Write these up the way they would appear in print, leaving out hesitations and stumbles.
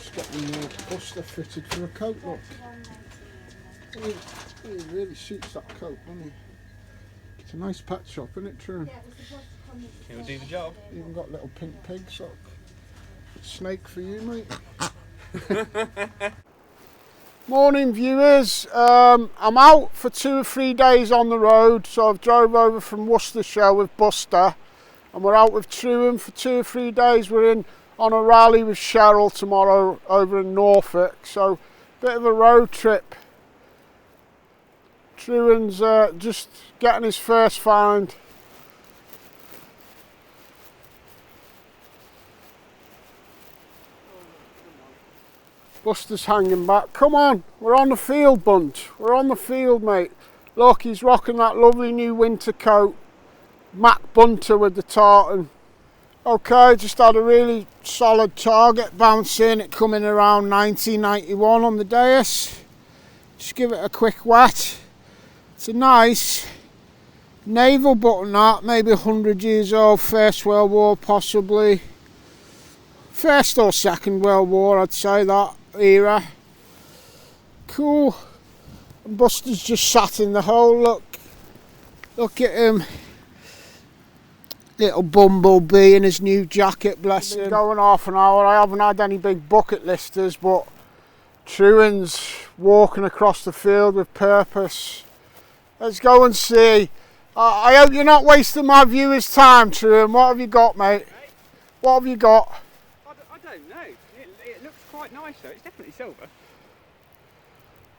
just getting the buster fitted for a coat look. He really suits that coat, doesn't he? It's a nice pet shop, isn't it, True? He'll do the job. Even got little pink pigs, look. Snake for you, mate. Morning, viewers. I'm out for 2 or 3 days on the road, so I've drove over from Worcestershire with Buster, and we're out with Truan for 2 or 3 days. We're in on a rally with Cheryl tomorrow over in Norfolk, so bit of a road trip. Truan's just getting his first find. Buster's hanging back. Come on, we're on the field, Bunt. We're on the field, mate. Look, he's rocking that lovely new winter coat. Mac Bunter with the tartan. Okay, just had a really solid target bouncing. It coming around 1991 on the dais. Just give it a quick wet. It's a nice naval button, that maybe 100 years old, First World War possibly. First or Second World War, I'd say, that era. Cool. And Buster's just sat in the hole, look at him. Little bumblebee in his new jacket, bless him. Going half an hour. I haven't had any big bucket listers, but Truan's walking across the field with purpose. Let's go and see. I hope you're not wasting my viewers' time, Truan. What have you got, mate? What have you got? I don't know. It looks quite nice though. It's definitely silver.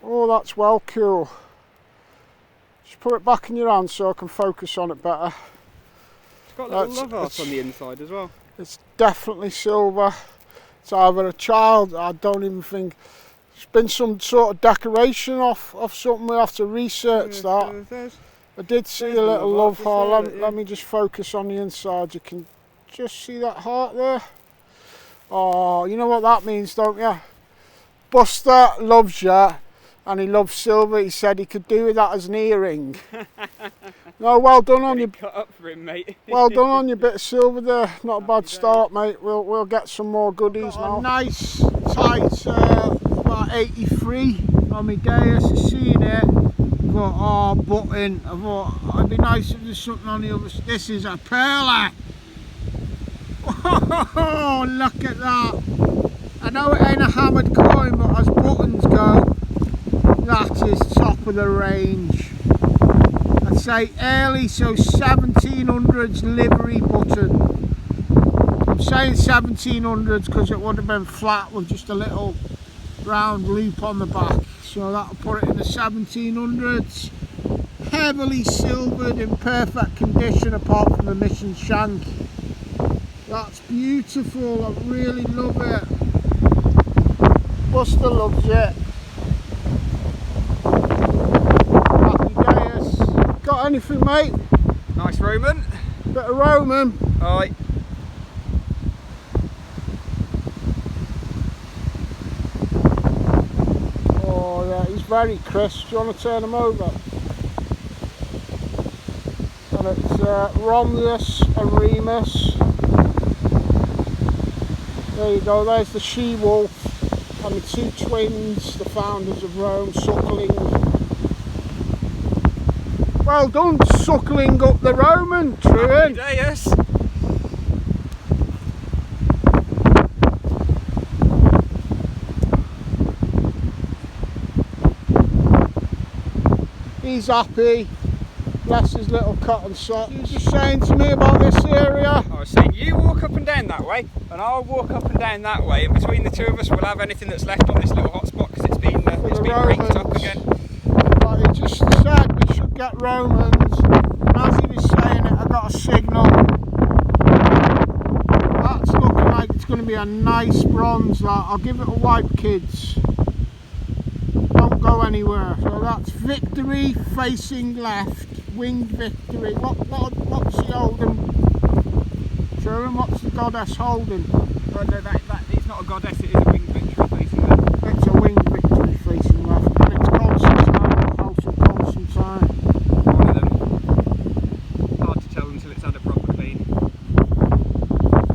Oh, that's well cool. Just put it back in your hand so I can focus on it better. It's got little love hearts on the inside as well. It's definitely silver. It's either a child, I don't even think. It's been some sort of decoration off something. We have to research that. I did see a little love heart. Let me just focus on the inside. You can just see that heart there. Oh, you know what that means, don't you? Buster loves you, and he loves silver. He said he could do with that as an earring. No, well done on your cut up for him, mate. Well done on your bit of silver there. Not a bad start, mate. We'll get some more goodies now. Nice tight, about 83 on my dais. I seen it. I thought, oh, button. I thought it'd be nice if there's something on the other. This is a perler. Oh, look at that. I know it ain't a hammered coin, but as buttons go, that is top of the range. I'd say early, so 1700s livery button. I'm saying 1700s because it would have been flat with just a little round loop on the back. So that'll put it in the 1700s. Heavily silvered, in perfect condition apart from the mission shank. That's beautiful, I really love it. Buster loves it. Happy days. Got anything, mate? Nice Roman. Bit of Roman. Aye. Oh yeah, he's very crisp. Do you want to turn him over? And it's Romulus and Remus. There you go, there's the she-wolf and the 2 twins, the founders of Rome, suckling. Well done, suckling up the Roman, Truan. Yes. He's happy. Bless his little cotton socks. You were just saying to me about this area? I was saying you walk up and down that way, and I'll walk up and down that way, and between the two of us we'll have anything that's left on this little hotspot because it's been raked up again. Like he just said we should get Romans, and as he was saying it I got a signal. That's looking like it's going to be a nice bronze, that. I'll give it a wipe, kids. Don't go anywhere. So that's Victory facing left. Winged Victory. What's he holding? Truan, what's the goddess holding? Oh, no, it's not a goddess, it is a winged victory facing left. It's a winged Victory facing left. And it's Constantine, House of Constantine. One of them. Hard to tell until it's had a proper clean.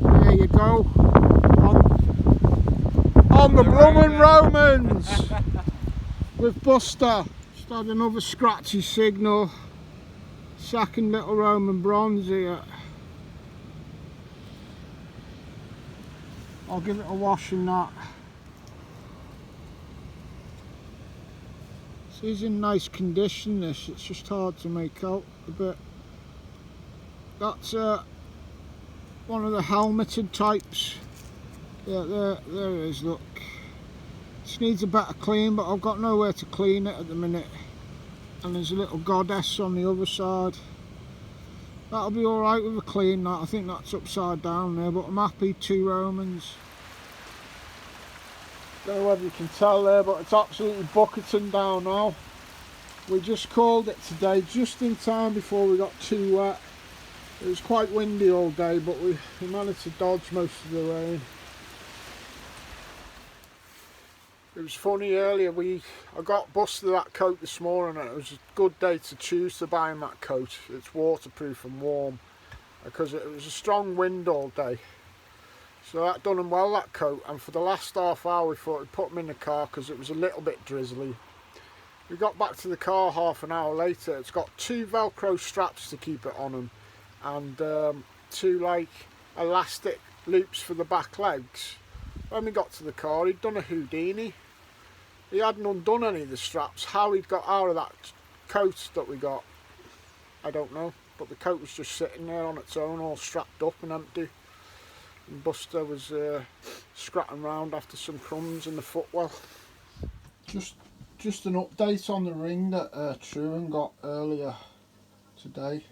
There you go. on the bloomin' Romans with Buster. Just had another scratchy signal. Second little Roman bronze here. I'll give it a wash in that. This is in nice condition, this. It's just hard to make out a bit. That's one of the helmeted types. Yeah, there it is, look. This needs a better clean, but I've got nowhere to clean it at the minute. And there's a little goddess on the other side. That'll be alright with a clean, that. I think that's upside down there, but I'm happy. 2 Romans. Don't know whether you can tell there, but it's absolutely bucketing down now. We just called it today, just in time before we got too wet. It was quite windy all day, but we managed to dodge most of the rain. It was funny earlier, I got busted that coat this morning, and it was a good day to choose to buy that coat. It's waterproof and warm, because it was a strong wind all day. So that done him well, that coat, and for the last half hour we thought we'd put him in the car because it was a little bit drizzly. We got back to the car half an hour later. It's got 2 Velcro straps to keep it on him, and 2 like elastic loops for the back legs. When we got to the car, he'd done a Houdini. He hadn't undone any of the straps. How he'd got out of that coat that we got, I don't know, but the coat was just sitting there on its own, all strapped up and empty. And Buster was scratching round after some crumbs in the footwell. Just an update on the ring that Truan got earlier today.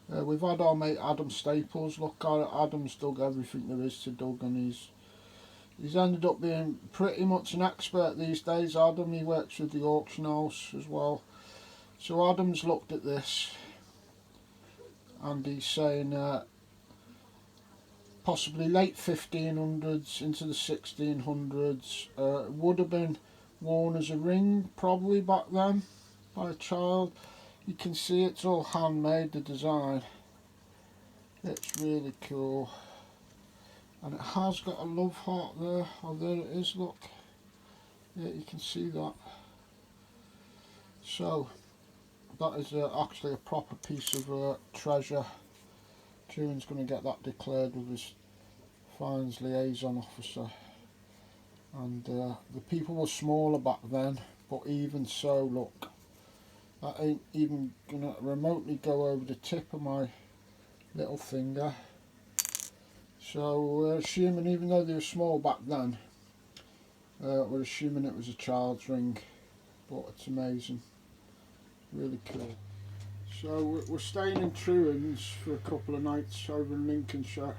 We've had our mate Adam Staples look at it. Adam's dug everything there is to dug, and he's ended up being pretty much an expert these days. Adam, he works with the auction house as well. So Adam's looked at this and he's saying possibly late 1500s into the 1600s. Would have been worn as a ring probably back then by a child. You can see it's all handmade, the design. It's really cool. And it has got a love heart there. Oh, there it is, look. Yeah, you can see that. So, that is actually a proper piece of treasure. Truan's going to get that declared with his fines liaison officer. And the people were smaller back then, but even so, look, that ain't even going to remotely go over the tip of my little finger. So we're assuming, even though they were small back then, we're assuming it was a child's ring, but it's amazing, really cool. So we're staying in Truan's for a couple of nights over in Lincolnshire.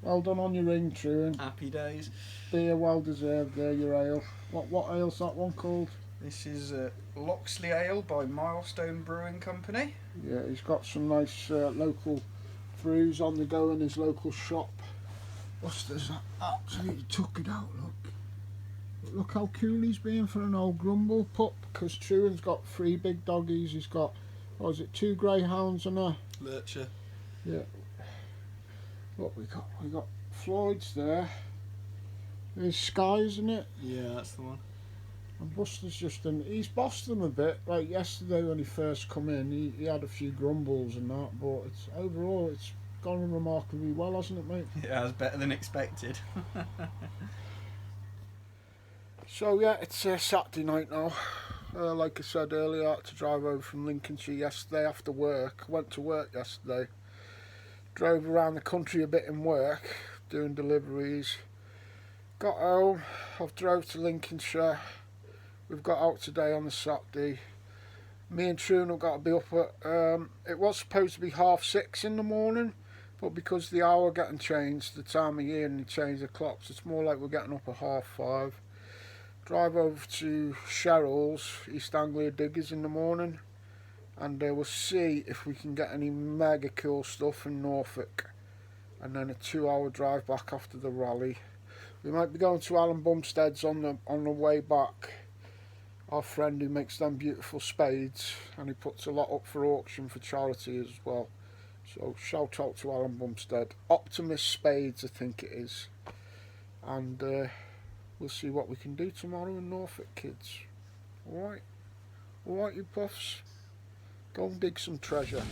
Well done on your ring, Truan. Happy days. Beer well deserved there, your ale. What ale's that one called? This is Loxley Ale by Milestone Brewing Company. Yeah, he's got some nice local brews on the go in his local shop. Buster's absolutely took it out, look. Look how cool he's being for an old grumble pup, because Truan's got 3 big doggies. He's got, what is it, 2 greyhounds and a Lurcher. Yeah. Look, we got Floyd's there. There's Sky, isn't it? Yeah, that's the one. And Buster's just he's bossed them a bit. Like yesterday when he first come in, he had a few grumbles and that, but overall it's gone remarkably well, hasn't it, mate? Yeah, it was better than expected. So yeah, it's Saturday night now. Like I said earlier, I had to drive over from Lincolnshire yesterday after work. I went to work yesterday. Drove around the country a bit in work, doing deliveries. Got home, I've drove to Lincolnshire. We've got out today on the Saturday. Me and Truan have got to be up at, it was supposed to be 6:30 in the morning, but because the hour getting changed, the time of year, and they changed the clocks, it's more like we're getting up at 5:30. Drive over to Sherrill's, East Anglia Diggers in the morning, and we'll see if we can get any mega cool stuff in Norfolk, and then a 2-hour drive back after the rally. We might be going to Alan Bumstead's on the way back. Our friend who makes them beautiful spades, and he puts a lot up for auction for charity as well. So shout out to Alan Bumstead. Optimus Spades, I think it is. And we'll see what we can do tomorrow in Norfolk, kids. Alright? Alright, you puffs? Go and dig some treasure.